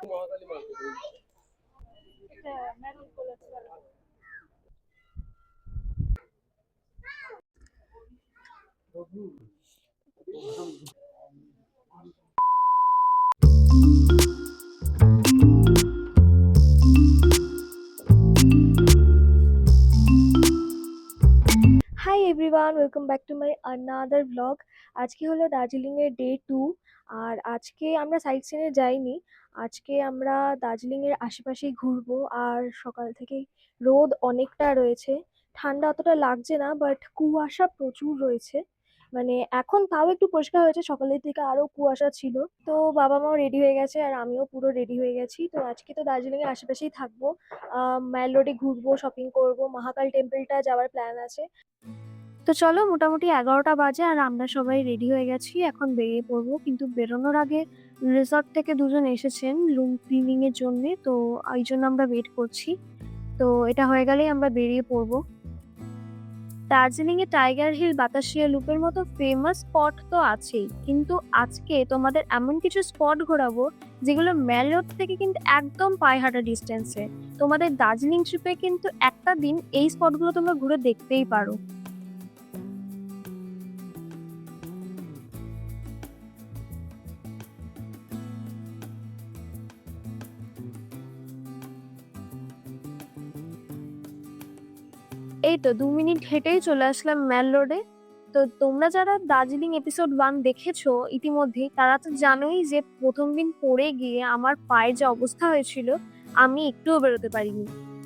Hi everyone, welcome back to my another blog. আজকে হলো দার্জিলিংয়ের ডে 2। আর আজকে আমরা সাইট সিনে যাইনি। আজকে আমরা দার্জিলিংয়ের আশেপাশেই ঘুরবো। আর সকাল থেকেই রোদ অনেকটা রয়েছে, ঠান্ডা অতটা লাগছে না, বাট কুয়াশা প্রচুর রয়েছে। মানে এখন তাও একটু পরিষ্কার হয়েছে, সকালের দিকে আরো কুয়াশা ছিল। তো বাবা মাও রেডি হয়ে গেছে আর আমিও পুরো রেডি হয়ে গেছি। তো আজকে তো দার্জিলিংয়ের আশেপাশেই থাকবো। ম্যাল রোডে ঘুরবো, শপিং করব, মহাকাল টেম্পলটা যাওয়ার প্ল্যান আছে। তো চলো, মোটামুটি 11টা বাজে আর আমরা সবাই রেডি হয়ে গেছি, এখন বেরিয়ে পড়বো। কিন্তু বেরোনোর আগে রিসর্ট থেকে দুজন এসেছেন রুম ক্লিনিং এর জন্য, তো এই জন্য আমরা ওয়েট করছি। তো এটা হয়ে গেলেই আমরা বেরিয়ে পড়বো। দার্জিলিং এ টাইগার হিল, বাতাসিয়া লুপের মতো ফেমাস স্পট তো আছেই, কিন্তু আজকে তোমাদের এমন কিছু স্পট ঘোরাবো যেগুলো মেল রোড থেকে কিন্তু একদম পায়ে হাঁটা ডিস্টেন্সে। তোমাদের দার্জিলিং ট্রিপে কিন্তু একটা দিন এই স্পটগুলো তোমরা ঘুরে দেখতেই পারো। এই তো 2 মিনিট হেঁটেই চলে আসলাম ম্যাল রোডে। তো তোমরা যারা দার্জিলিং এপিসোড 1 দেখেছো ইতিমধ্যেই, তারা তো জানোই যে প্রথম দিন পড়ে গিয়ে আমার পায়ের যে অবস্থা হয়েছিল, আমি একটুও বেরোতে পারিনি।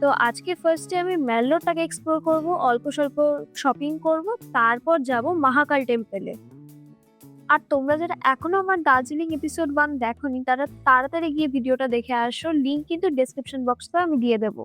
তো আজকে ফার্স্টে আমি ম্যাল রোডটাকে এক্সপ্লোর করব, অল্প স্বল্প শপিং করব, তারপর যাব মহাকাল টেম্পলে। আর তোমরা যারা এখনো আমার দার্জিলিং এপিসোড 1 দেখোনি, তারা তাড়াতাড়ি গিয়ে ভিডিওটা দেখে আসো, লিংক কিন্তু ডেসক্রিপশন বক্সে আমি দিয়ে দেবো।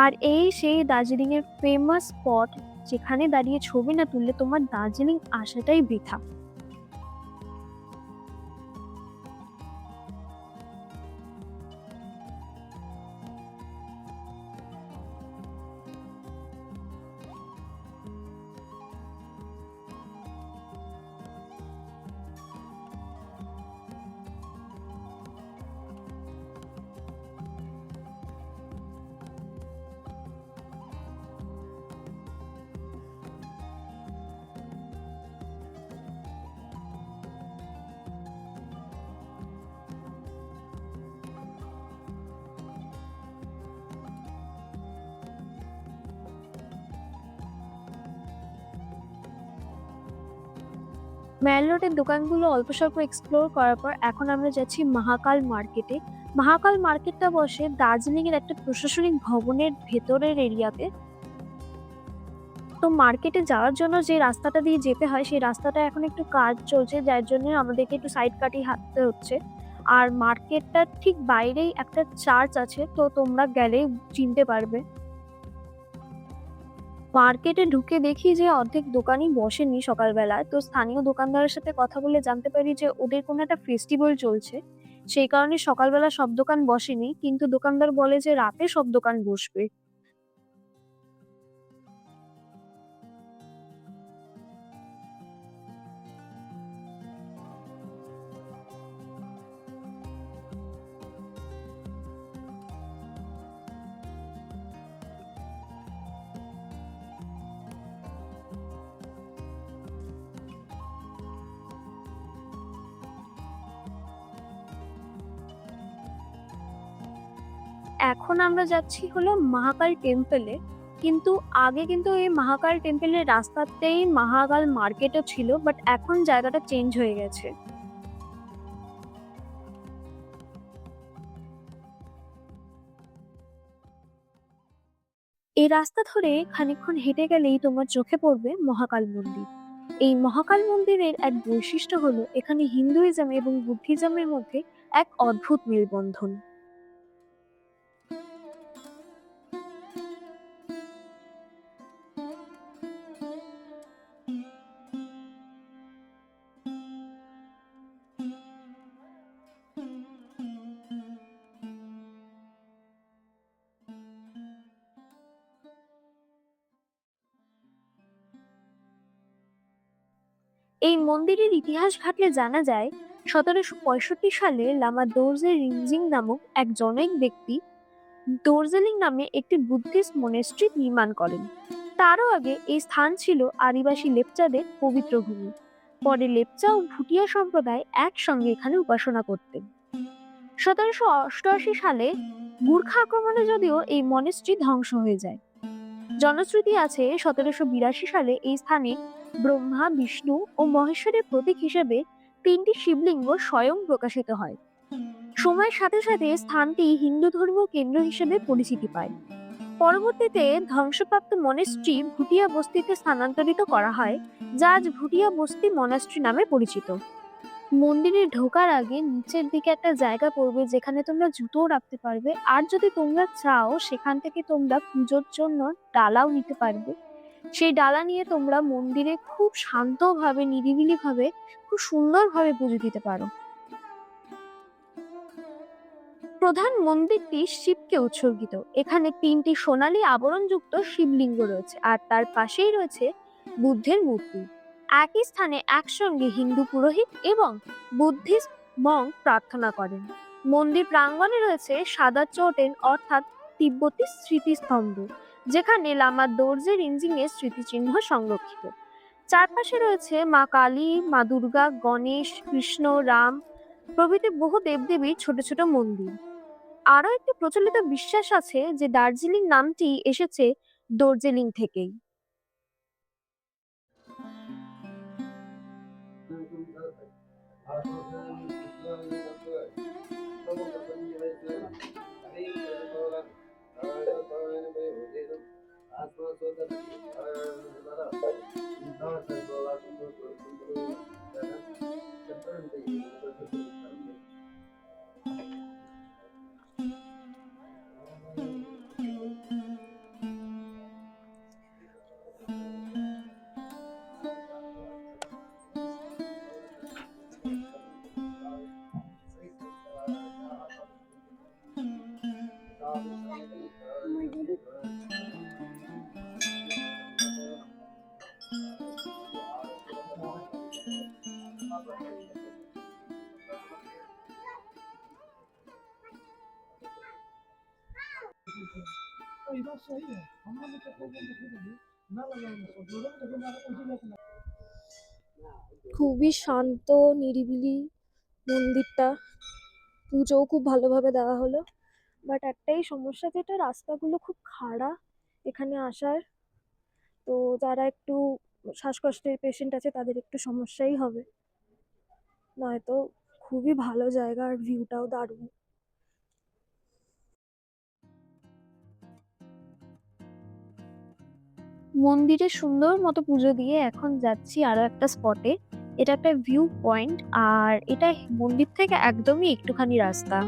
আর এই সেই দার্জিলিং এর ফেমাস স্পট, যেখানে দাঁড়িয়ে ছবি না তুললে তোমার দার্জিলিং আসাটাই বৃথা। ম্যাল রোডের দোকানগুলো অল্প স্বল্প এক্সপ্লোর করার পর এখন আমরা যাচ্ছি মহাকাল মার্কেটে। মহাকাল মার্কেটটা বসে দার্জিলিং এর একটা প্রশাসনিক ভবনের ভেতরের এরিয়াতে। তো মার্কেটে যাওয়ার জন্য যে রাস্তাটা দিয়ে যেতে হয়, সেই রাস্তাটা এখন একটু কাজ চলছে, যার জন্য আমাদেরকে একটু সাইড কাটিয়ে হাঁটতে হচ্ছে। আর মার্কেটটার ঠিক বাইরেই একটা চার্চ আছে, তো তোমরা গেলেই চিনতে পারবে। মার্কেটে ঢুকে দেখি যে অর্ধেক দোকানই বসেনি সকালবেলায়। তো স্থানীয় দোকানদারের সাথে কথা বলে জানতে পারি যে ওদের কোনো একটা ফেস্টিভ্যাল চলছে, সেই কারণে সকালবেলা সব দোকান বসেনি, কিন্তু দোকানদার বলে যে রাতে সব দোকান বসবে। এখন আমরা যাচ্ছি হলো মহাকাল টেম্পলে। কিন্তু আগে কিন্তু এই মহাকাল টেম্পলের রাস্তাতেই মহাকাল মার্কেটও ছিল, বাট এখন জায়গাটা চেঞ্জ হয়ে গেছে। এই রাস্তা ধরে খানিকক্ষণ হেঁটে গেলেই তোমার চোখে পড়বে মহাকাল মন্দির। এই মহাকাল মন্দিরের এক বৈশিষ্ট্য হলো এখানে হিন্দুইজম এবং বুদ্ধিজমের মধ্যে এক অদ্ভুত মেলবন্ধন। এই মন্দিরের ইতিহাস ঘাটলে জানা যায় 1765 সালে লামা দোরজে রিনজিং নামক এক জনৈক ব্যক্তি দোরজেলিং নামে একটি বুদ্ধিস্ট মনেস্ট্রি নির্মাণ করেন। তারও আগে এই স্থান ছিল আদিবাসী লেপচাদের পবিত্র ভূমি। পরে লেপচা ও ভুটিয়া সম্প্রদায় একসঙ্গে এখানে উপাসনা করতেন। 1788 সালে গুর্খা আক্রমণে যদিও এই মনেস্ট্রি ধ্বংস হয়ে যায়। জনশ্রুতি আছে 1782 সালে এই স্থানে ব্রহ্মা, বিষ্ণু ও মহেশ্বরের প্রতীক হিসেবে 3টি শিবলিঙ্গ স্বয়ং প্রকাশিত হয়। সময়ের সাথে সাথে স্থানটি হিন্দু ধর্মীয় কেন্দ্র হিসেবে পরিচিতি পায়। পরবর্তীতে ধ্বংসপ্রাপ্ত মনেস্ট্রি ভুটিয়া বস্তিতে স্থানান্তরিত করা হয়, যা আজ ভুটিয়া বস্তি মনাস্ট্রি নামে পরিচিত। মন্দিরে ঢোকার আগে নিচের দিকে একটা জায়গা পড়বে যেখানে তোমরা জুতোও রাখতে পারবে, আর যদি তোমরা চাও সেখান থেকে তোমরা পুজোর জন্য ডালাও নিতে পারবে। সেই ডালা নিয়ে তোমরা মন্দিরে খুব শান্তভাবে, নিরিবিলি ভাবে, খুব সুন্দরভাবে পুজো দিতে পারো। প্রধান মন্দিরটি শিবকে উৎসর্গিত। এখানে 3টি সোনালী আবরণযুক্ত শিবলিঙ্গ রয়েছে, আর তার পাশেই রয়েছে বুদ্ধের মূর্তি। একই স্থানে একসঙ্গে হিন্দু পুরোহিত এবং বুদ্ধিস্ট মঙ্ক প্রার্থনা করেন। মন্দির প্রাঙ্গণে রয়েছে সাদা চোটেন অর্থাৎ তিব্বতী স্মৃতিস্তম্ভ, যেখানে লামা দোরজে রিনজিং এর স্মৃতিচিহ্ন সংরক্ষিত। চারপাশে রয়েছে মা কালী, মা দুর্গা, গণেশ, কৃষ্ণ, রাম প্রভৃতি বহু দেবদেবীর ছোট ছোট মন্দির। আরো একটি প্রচলিত বিশ্বাস আছে যে দার্জিলিং নামটি এসেছে দর্জিলিং থেকেই। খুবই শান্ত, নিরিবিলি মন্দিরটা। পুজোও খুব ভালোভাবে দেওয়া হলো। বাট একটাই সমস্যা, যেটা রাস্তাগুলো খুব খাড়া এখানে আসার। তো যারা একটু শ্বাসকষ্টের পেশেন্ট আছে তাদের একটু সমস্যাই হবে, নয়তো খুবই ভালো জায়গা আর ভিউটাও দারুণ। মন্দিরে সুন্দর মতো পুজো দিয়ে এখন যাচ্ছি আরো একটা স্পটে। এটা একটা ভিউ পয়েন্ট, আর এটা মন্দির থেকে একদমই একটুখানি রাস্তা।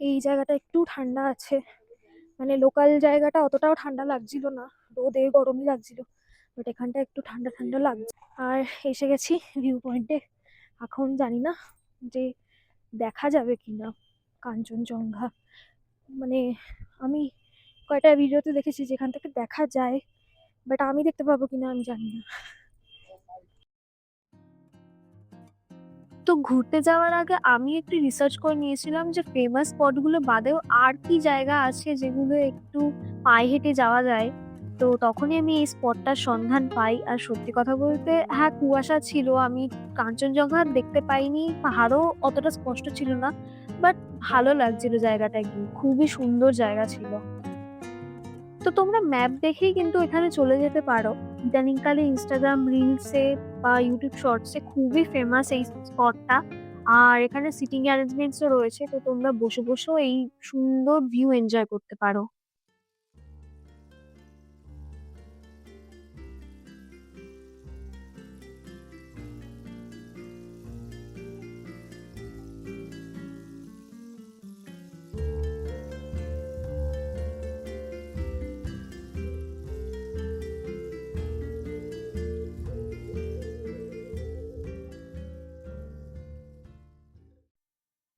এই জায়গাটা একটু ঠান্ডা আছে, মানে লোকাল জায়গাটা অতটাও ঠান্ডা লাগছিল না, রোদে গরমই লাগছিল। বাট এখানটা একটু ঠান্ডা ঠান্ডা লাগছে। আর এসে গেছি ভিউ পয়েন্টে। এখন জানি না যে দেখা যাবে কিনা কাঞ্চনজঙ্ঘা। মানে আমি কয়টা ভিডিওতে দেখেছি যেখান থেকে দেখা যায়, বাট আমি দেখতে পাবো কিনা আমি জানি না। তো ঘুরতে যাওয়ার আগে আমি একটু রিসার্চ করে নিয়েছিলাম যে ফেমাস স্পটগুলো বাদেও আর কি জায়গা আছে যেগুলো একটু পায়ে হেঁটে যাওয়া যায়। তো তখনই আমি এই স্পটটার সন্ধান পাই। আর সত্যি কথা বলতে হ্যাঁ, কুয়াশা ছিল। আমি কাঞ্চনজঙ্ঘা দেখতে পাইনি, পাহাড়ও অতটা স্পষ্ট ছিল না। বাট ভালো লাগছিল জায়গাটা গিয়ে। খুবই সুন্দর জায়গা ছিল। তো তোমরা ম্যাপ দেখেই কিন্তু এখানে চলে যেতে পারো। ইদানিংকালে Instagram রিলসে বা YouTube শর্টসে খুবই ফেমাস এই স্পটটা। আর এখানে সিটিং অ্যারেঞ্জমেন্টসও রয়েছে। তো তোমরা বসেও এই সুন্দর ভিউ এনজয় করতে পারো।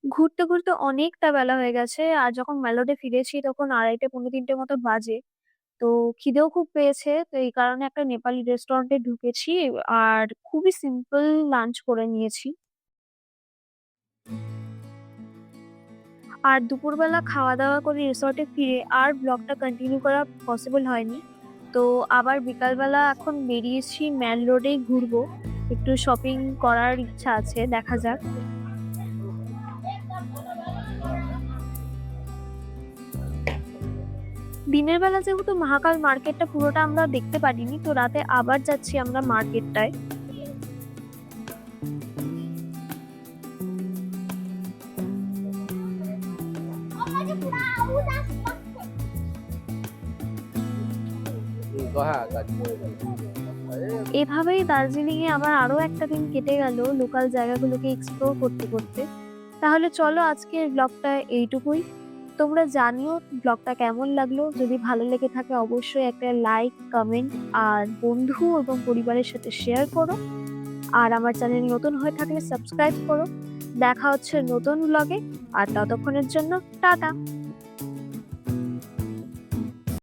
ঘুরতে অনেকটা বেলা হয়ে গেছে। আর যখন ম্যালডে ফিরেছি তখন ২:৩০ পৌনে ৩টে মতো বাজে। তো খিদেও খুব পেয়েছে। তো এই কারণে একটা নেপালি রেস্টুরেন্টে ঢুকেছি। আর খুবই সিম্পল লাঞ্চ করে নিয়েছি। আর দুপুরবেলা খাওয়া-দাওয়া করে রিসর্টে ফিরে আর ব্লগটা কন্টিনিউ করা পসিবল হয়নি। তো আবার বিকালবেলা এখন বেরিয়েছি ম্যাল রোডেই ঘুরবো। একটু শপিং করার ইচ্ছা আছে, দেখা যাক। দিনের বেলা যেহেতু মহাকাল মার্কেটটা পুরোটা আমরা দেখতে পারিনি, তো রাতে আবার যাচ্ছি আমরা মার্কেটটায়। এভাবেই দার্জিলিং এ আমার আরো একটা দিন কেটে গেল লোকাল জায়গাগুলোকে এক্সপ্লোর করতে। তাহলে চলো আজকের ব্লগটা এইটুকুই। তোমরা জানিও ব্লগটা কেমন লাগলো। যদি ভালো লেগে থাকে অবশ্যই একটা লাইক, কমেন্ট আর বন্ধু এবং পরিবারের সাথে শেয়ার করো। আর আমার চ্যানেল নতুন হয়ে থাকলে সাবস্ক্রাইব করো। দেখা হচ্ছে নতুন ব্লগে। আর ততক্ষণের জন্য টাটা।